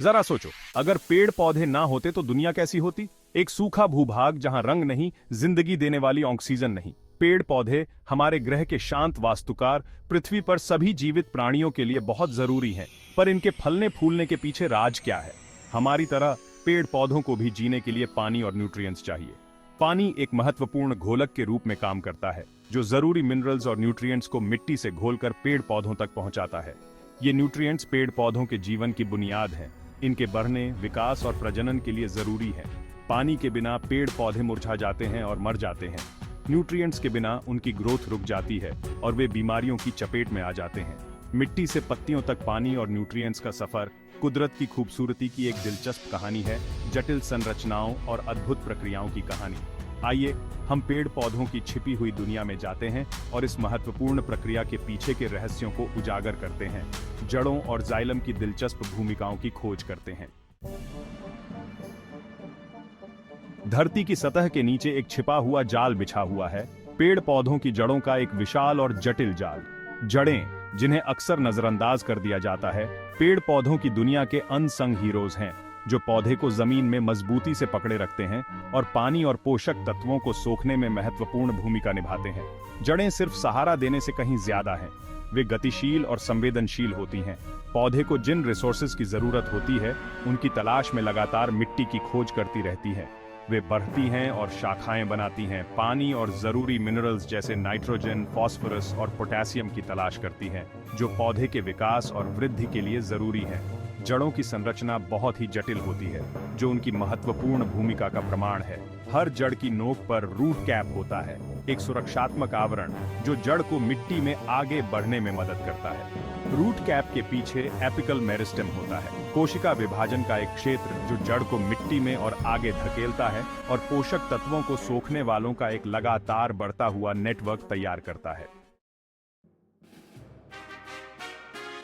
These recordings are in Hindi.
जरा सोचो, अगर पेड़ पौधे ना होते तो दुनिया कैसी होती? एक सूखा भूभाग जहां रंग नहीं, जिंदगी देने वाली ऑक्सीजन नहीं। पेड़ पौधे हमारे ग्रह के शांत वास्तुकार, पृथ्वी पर सभी जीवित प्राणियों के लिए बहुत जरूरी हैं। पर इनके फलने फूलने के पीछे राज क्या है? हमारी तरह पेड़ पौधों को भी जीने के लिए पानी और न्यूट्रिएंट्स चाहिए। पानी एक महत्वपूर्ण घोलक के रूप में काम करता है, जो जरूरी मिनरल्स और न्यूट्रिएंट्स को मिट्टी से घोलकर पेड़ पौधों तक पहुंचाता है। ये न्यूट्रिएंट्स पेड़ पौधों के जीवन की बुनियाद हैं। इनके बढ़ने, विकास और प्रजनन के लिए जरूरी है। पानी के बिना पेड़ पौधे मुरझा जाते हैं और मर जाते हैं। न्यूट्रिएंट्स के बिना उनकी ग्रोथ रुक जाती है और वे बीमारियों की चपेट में आ जाते हैं। मिट्टी से पत्तियों तक पानी और न्यूट्रिएंट्स का सफर कुदरत की खूबसूरती की एक दिलचस्प कहानी है, जटिल संरचनाओं और अद्भुत प्रक्रियाओं की कहानी। आइए हम पेड़ पौधों की छिपी हुई दुनिया में जाते हैं और इस महत्वपूर्ण प्रक्रिया के पीछे के रहस्यों को उजागर करते हैं। जड़ों और जाइलम की दिलचस्प भूमिकाओं की खोज करते हैं। धरती की सतह के नीचे एक छिपा हुआ जाल बिछा हुआ है, पेड़ पौधों की जड़ों का एक विशाल और जटिल जाल। जड़ें, जिन्हें अक्सर नजरअंदाज कर दिया जाता है, पेड़ पौधों की दुनिया के अनसंग हीरोज हैं, जो पौधे को जमीन में मजबूती से पकड़े रखते हैं और पानी और पोषक तत्वों को सोखने में महत्वपूर्ण भूमिका निभाते हैं। जड़ें सिर्फ सहारा देने से कहीं ज्यादा हैं। वे गतिशील और संवेदनशील होती हैं। पौधे को जिन रिसोर्सेज की जरूरत होती है, उनकी तलाश में लगातार मिट्टी की खोज करती रहती हैं। वे बढ़ती हैं और शाखाएं बनाती हैं, पानी और जरूरी मिनरल्स जैसे नाइट्रोजन, फास्फोरस और पोटेशियम की तलाश करती हैं, जो पौधे के विकास और वृद्धि के लिए जरूरी है। जड़ों की संरचना बहुत ही जटिल होती है, जो उनकी महत्वपूर्ण भूमिका का प्रमाण है। हर जड़ की नोक पर रूट कैप होता है, एक सुरक्षात्मक आवरण जो जड़ को मिट्टी में आगे बढ़ने में मदद करता है। रूट कैप के पीछे एपिकल मेरिस्टेम होता है, कोशिका विभाजन का एक क्षेत्र जो जड़ को मिट्टी में और आगे धकेलता है और पोषक तत्वों को सोखने वालों का एक लगातार बढ़ता हुआ नेटवर्क तैयार करता है।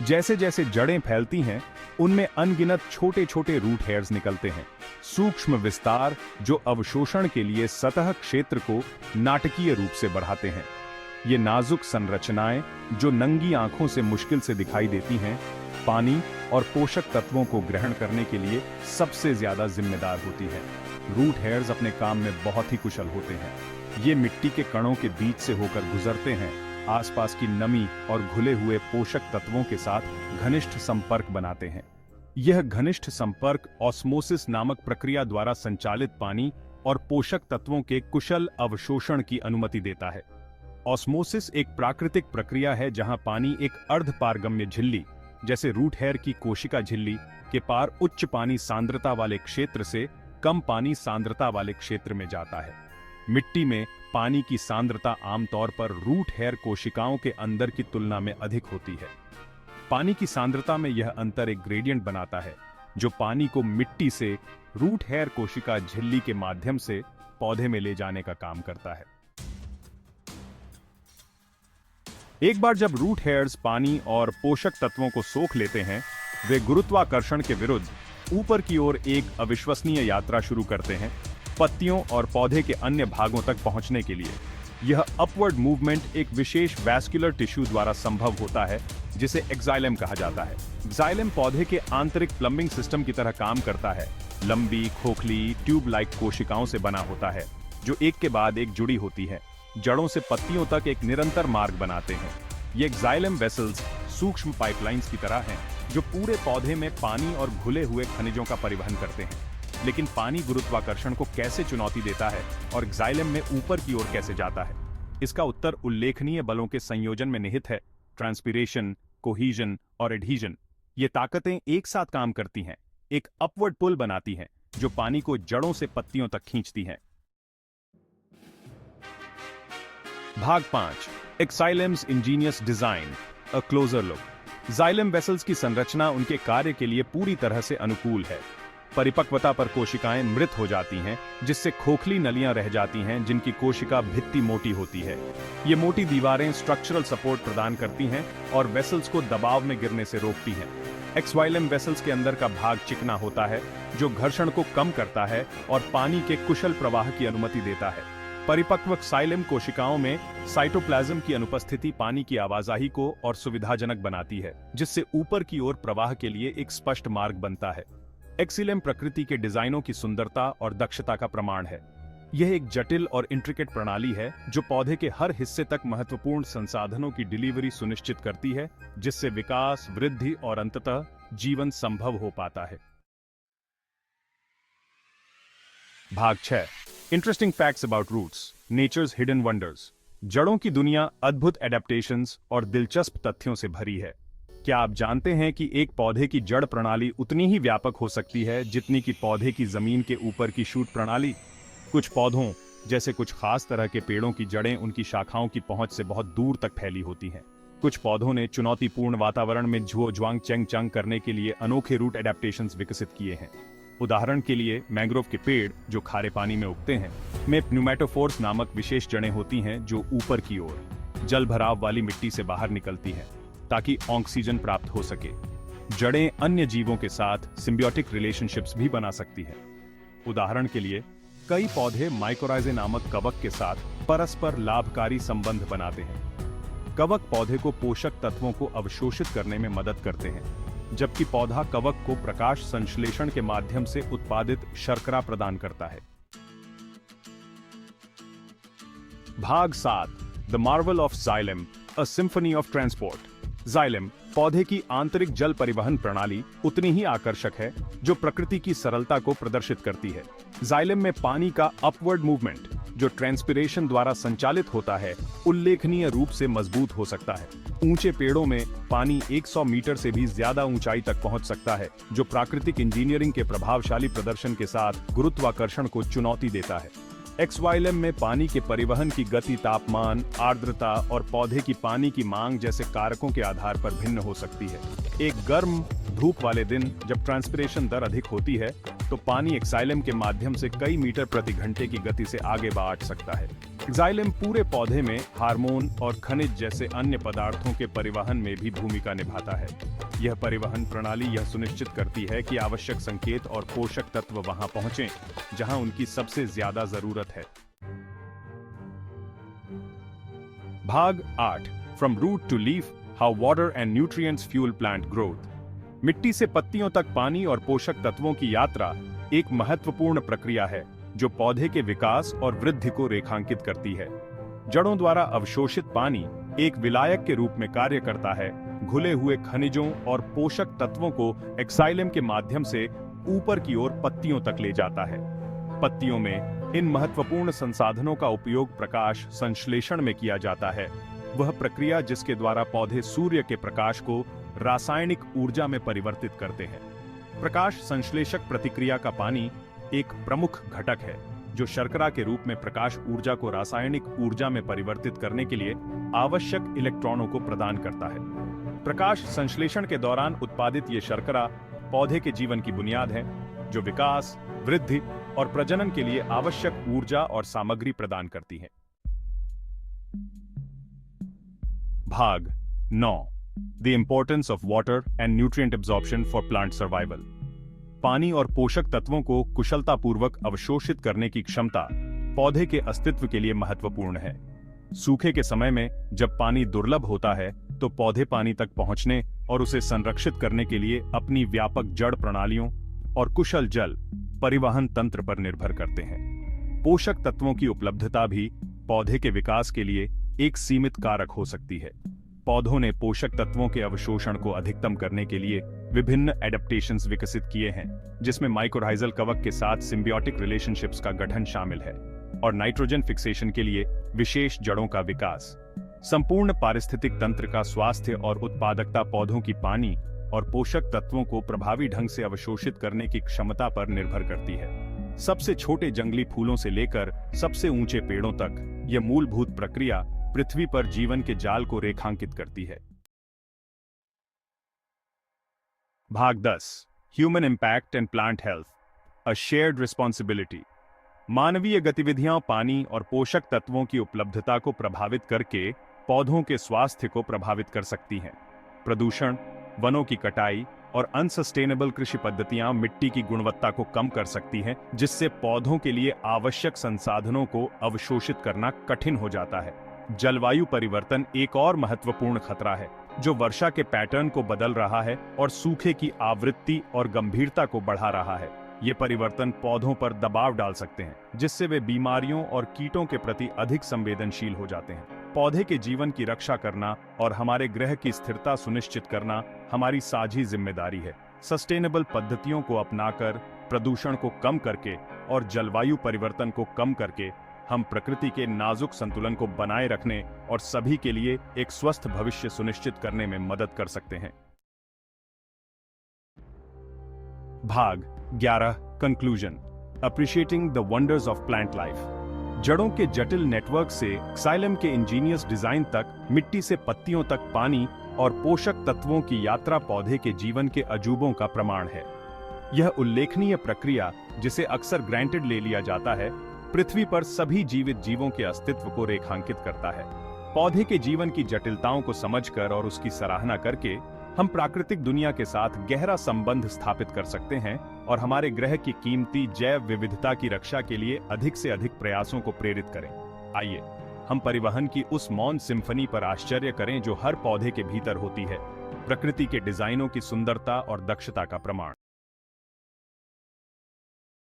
जैसे जैसे जड़ें फैलती हैं, उनमें अनगिनत छोटे छोटे रूट हेयर्स निकलते हैं, सूक्ष्म विस्तार जो अवशोषण के लिए सतह क्षेत्र को नाटकीय रूप से बढ़ाते हैं। ये नाजुक संरचनाएं, जो नंगी आंखों से मुश्किल से दिखाई देती हैं, पानी और पोषक तत्वों को ग्रहण करने के लिए सबसे ज्यादा जिम्मेदार होती है। रूट हेयर्स अपने काम में बहुत ही कुशल होते हैं। ये मिट्टी के कणों के बीच से होकर गुजरते हैं, आसपास की नमी और घुले हुए पोषक तत्वों के साथ घनिष्ठ संपर्क बनाते हैं। यह घनिष्ठ संपर्क ऑस्मोसिस नामक प्रक्रिया द्वारा संचालित पानी और पोषक तत्वों के कुशल अवशोषण की अनुमति देता है। ऑस्मोसिस एक प्राकृतिक प्रक्रिया है जहां पानी एक अर्धपारगम्य झिल्ली, जैसे रूट हेयर की कोशिका झिल्ली, के पार उच्च पानी सांद्रता वाले क्षेत्र से कम पानी सांद्रता वाले क्षेत्र में जाता है। मिट्टी में पानी की सांद्रता आमतौर पर रूट हेयर कोशिकाओं के अंदर की तुलना में अधिक होती है। पानी की सांद्रता में यह अंतर एक ग्रेडियंट बनाता है, जो पानी को मिट्टी से रूट हेयर कोशिका झिल्ली के माध्यम से पौधे में ले जाने का काम करता है। एक बार जब रूट हेयर्स पानी और पोषक तत्वों को सोख लेते हैं, वे गुरुत्वाकर्षण के विरुद्ध ऊपर की ओर एक अविश्वसनीय यात्रा शुरू करते हैं, पत्तियों और पौधे के अन्य भागों तक पहुंचने के लिए। यह अपवर्ड मूवमेंट एक विशेष वैस्कुलर टिश्यू द्वारा संभव होता है, जिसे एक्साइलम कहा जाता है। एक्साइलम पौधे के आंतरिक प्लम्बिंग सिस्टम की तरह काम करता है। लंबी, खोखली, ट्यूब लाइक कोशिकाओं से बना होता है, जो एक के बाद एक जुड़ी होती है। जड़ों से पत्तियों तक एक निरंतर मार्ग बनाते हैं। ये एक्साइलम वेसल्स सूक्ष्म पाइपलाइंस की तरह हैं, जो पूरे पौधे में पानी और घुले हुए खनिजों का परिवहन करते हैं। लेकिन पानी गुरुत्वाकर्षण को कैसे चुनौती देता है और एक्साइलम में ऊपर की ओर कैसे जाता है? इसका उत्तर उल्लेखनीय बलों के संयोजन में निहित है। ट्रांसपीरेशन, कोहीजन और एडहीजन। ये ताकतें एक साथ काम करती हैं, एक अपवर्ड पुल बनाती हैं, जो पानी को जड़ों से पत्तियों तक खींचती हैं। भाग 5, एक्साइलम्स इंजीनियस डिजाइन, अ क्लोजर लुक। जाइलम वेसल्स की संरचना उनके कार्य के लिए पूरी तरह से अनुकूल है। परिपक्वता पर कोशिकाएं मृत हो जाती हैं, जिससे खोखली नलियां रह जाती हैं, जिनकी कोशिका भित्ति मोटी होती है। ये मोटी दीवारें स्ट्रक्चरल सपोर्ट प्रदान करती हैं और वेसल्स को दबाव में गिरने से रोकती हैं। एक्सवाइलम वेसल्स के अंदर का भाग चिकना होता है, जो घर्षण को कम करता है और पानी के कुशल प्रवाह की अनुमति देता है। परिपक्व एक्साइलम कोशिकाओं में साइटोप्लाज्म की अनुपस्थिति पानी की आवाजाही को और सुविधाजनक बनाती है, जिससे ऊपर की ओर प्रवाह के लिए एक स्पष्ट मार्ग बनता है। एक्सिलेम प्रकृति के डिजाइनों की सुंदरता और दक्षता का प्रमाण है। यह एक जटिल और इंट्रिकेट प्रणाली है जो पौधे के हर हिस्से तक महत्वपूर्ण संसाधनों की डिलीवरी सुनिश्चित करती है, जिससे विकास, वृद्धि और अंततः जीवन संभव हो पाता है। भाग 6 interesting facts about roots, nature's hidden wonders. जड़ों की दुनिया अद्भुत एडेप्टेशंस और दिलचस्प तथ्यों से भरी है। क्या आप जानते हैं कि एक पौधे की जड़ प्रणाली उतनी ही व्यापक हो सकती है जितनी कि पौधे की जमीन के ऊपर की शूट प्रणाली? कुछ पौधों, जैसे कुछ खास तरह के पेड़ों की जड़ें उनकी शाखाओं की पहुंच से बहुत दूर तक फैली होती हैं। कुछ पौधों ने चुनौतीपूर्ण वातावरण में झुओ ज्वांग चेंग चंग करने के लिए अनोखे रूट एडेप्टेशंस विकसित किए हैं। उदाहरण के लिए मैंग्रोव के पेड़, जो खारे पानी में उगते हैं, में प्न्यूमेटोफोर्स नामक विशेष जड़ें होती हैं जो ऊपर की ओर जल भराव वाली मिट्टी से बाहर निकलती हैं ताकि ऑक्सीजन प्राप्त हो सके। जड़ें अन्य जीवों के साथ सिम्बियोटिक रिलेशनशिप्स भी बना सकती हैं। उदाहरण के लिए कई पौधे माइकोराइजे नामक कवक के साथ परस्पर लाभकारी संबंध बनाते हैं। कवक पौधे को पोषक तत्वों को अवशोषित करने में मदद करते हैं, जबकि पौधा कवक को प्रकाश संश्लेषण के माध्यम से उत्पादित शर्करा प्रदान करता है। भाग 7 the Marvel of xylem, a symphony of transport. Xylem, पौधे की आंतरिक जल परिवहन प्रणाली, उतनी ही आकर्षक है जो प्रकृति की सरलता को प्रदर्शित करती है। जाइलम में पानी का अपवर्ड मूवमेंट, जो ट्रांसपिरेशन द्वारा संचालित होता है, उल्लेखनीय रूप से मजबूत हो सकता है। ऊंचे पेड़ों में पानी 100 मीटर से भी ज्यादा ऊंचाई तक पहुंच सकता है, जो प्राकृतिक इंजीनियरिंग के प्रभावशाली प्रदर्शन के साथ गुरुत्वाकर्षण को चुनौती देता है। एक्सवाइलम में पानी के परिवहन की गति तापमान, आर्द्रता और पौधे की पानी की मांग जैसे कारकों के आधार पर भिन्न हो सकती है। एक गर्म धूप वाले दिन जब ट्रांसपिरेशन दर अधिक होती है तो पानी एक्साइलम के माध्यम से कई मीटर प्रति घंटे की गति से आगे बढ़ सकता है। एक्साइलम पूरे पौधे में हार्मोन और खनिज जैसे अन्य पदार्थों के परिवहन में भी भूमिका निभाता है। यह परिवहन प्रणाली यह सुनिश्चित करती है कि आवश्यक संकेत और पोषक तत्व वहां पहुंचें जहां उनकी सबसे ज्यादा जरूरत है। भाग 8 from root to leaf, how water and nutrients fuel plant growth. मिट्टी से पत्तियों तक पानी और पोषक तत्वों की यात्रा एक महत्वपूर्ण प्रक्रिया है जो पौधे के विकास और वृद्धि को रेखांकित करती है। जड़ों द्वारा अवशोषित पानी एक विलायक के रूप में कार्य करता है, घुले हुए खनिजों और पोषक तत्वों को एक्साइलम के माध्यम से ऊपर की ओर पत्तियों तक ले जाता है। पत्तियों में इन महत्वपूर्ण संसाधनों का उपयोग प्रकाश संश्लेषण में किया जाता है, वह प्रक्रिया जिसके द्वारा पौधे सूर्य के प्रकाश को रासायनिक ऊर्जा में परिवर्तित करते हैं। प्रकाश संश्लेषक प्रतिक्रिया का पानी एक प्रमुख घटक है जो शर्करा के रूप में प्रकाश ऊर्जा को रासायनिक ऊर्जा में परिवर्तित करने के लिए आवश्यक इलेक्ट्रॉनों को प्रदान करता है। प्रकाश संश्लेषण के दौरान उत्पादित ये शर्करा पौधे के जीवन की बुनियाद है, जो विकास, वृद्धि और प्रजनन के लिए आवश्यक ऊर्जा और सामग्री प्रदान करती है। भाग 9 The importance of water and nutrient absorption for plant survival। पानी और पोषक तत्वों को कुशलतापूर्वक अवशोषित करने की क्षमता पौधे के अस्तित्व के लिए महत्वपूर्ण है। सूखे के समय में जब पानी दुर्लभ होता है तो पौधे पानी तक पहुंचने और उसे संरक्षित करने के लिए अपनी व्यापक जड़ प्रणालियों और कुशल जल परिवहन तंत्र पर निर्भर करते हैं। पोषक तत्वों की उपलब्धता भी पौधे के विकास के लिए एक सीमित कारक हो सकती है। पौधों ने पोषक तत्वों के अवशोषण को अधिकतम करने के लिए विभिन्न एडेप्टेशंस विकसित किए हैं, जिसमें माइकोराइजल कवक के साथ सिम्बियोटिक रिलेशनशिप्स का गठन शामिल है और नाइट्रोजन फिक्सेशन के लिए विशेष जड़ों का विकास। संपूर्ण पारिस्थितिक तंत्र का स्वास्थ्य और उत्पादकता पौधों की पानी और पोषक तत्वों को प्रभावी ढंग से अवशोषित करने की क्षमता पर निर्भर करती है। सबसे छोटे जंगली फूलों से लेकर सबसे ऊंचे पेड़ों तक यह मूलभूत प्रक्रिया पृथ्वी पर जीवन के जाल को रेखांकित करती है। भाग 10 human impact and plant health, a shared responsibility. मानवीय गतिविधियां पानी और पोषक तत्वों की उपलब्धता को प्रभावित करके पौधों के स्वास्थ्य को प्रभावित कर सकती हैं। प्रदूषण, वनों की कटाई और अनसस्टेनेबल कृषि पद्धतियां मिट्टी की गुणवत्ता को कम कर सकती हैं, जिससे पौधों के लिए आवश्यक संसाधनों को अवशोषित करना कठिन हो जाता है। जलवायु परिवर्तन एक और महत्वपूर्ण खतरा है। जो वर्षा के पैटर्न को बदल रहा है और सूखे की आवृत्ति और गंभीरता को बढ़ा रहा है। ये परिवर्तन पौधों पर दबाव डाल सकते हैं, जिससे वे बीमारियों और कीटों के प्रति अधिक संवेदनशील हो जाते हैं। पौधे के जीवन की रक्षा करना और हमारे ग्रह की स्थिरता सुनिश्चित करना हमारी साझी जिम्मेदारी है। सस्टेनेबल पद्धतियों को अपनाकर, प्रदूषण को कम करके और जलवायु परिवर्तन को कम करके हम प्रकृति के नाजुक संतुलन को बनाए रखने और सभी के लिए एक स्वस्थ भविष्य सुनिश्चित करने में मदद कर सकते हैं। भाग 11 conclusion, appreciating the wonders of plant life. जड़ों के जटिल नेटवर्क से क्साइलम के इंजीनियस डिजाइन तक, मिट्टी से पत्तियों तक पानी और पोषक तत्वों की यात्रा पौधे के जीवन के अजूबों का प्रमाण है। यह उल्लेखनीय प्रक्रिया, जिसे अक्सर ग्रांटेड ले लिया जाता है, पृथ्वी पर सभी जीवित जीवों के अस्तित्व को रेखांकित करता है। पौधे के जीवन की जटिलताओं को समझकर और उसकी सराहना करके हम प्राकृतिक दुनिया के साथ गहरा संबंध स्थापित कर सकते हैं और हमारे ग्रह की कीमती जैव विविधता की रक्षा के लिए अधिक से अधिक प्रयासों को प्रेरित करें। आइए हम परिवहन की उस मौन सिम्फनी पर आश्चर्य करें जो हर पौधे के भीतर होती है, प्रकृति के डिजाइनों की सुंदरता और दक्षता का प्रमाण।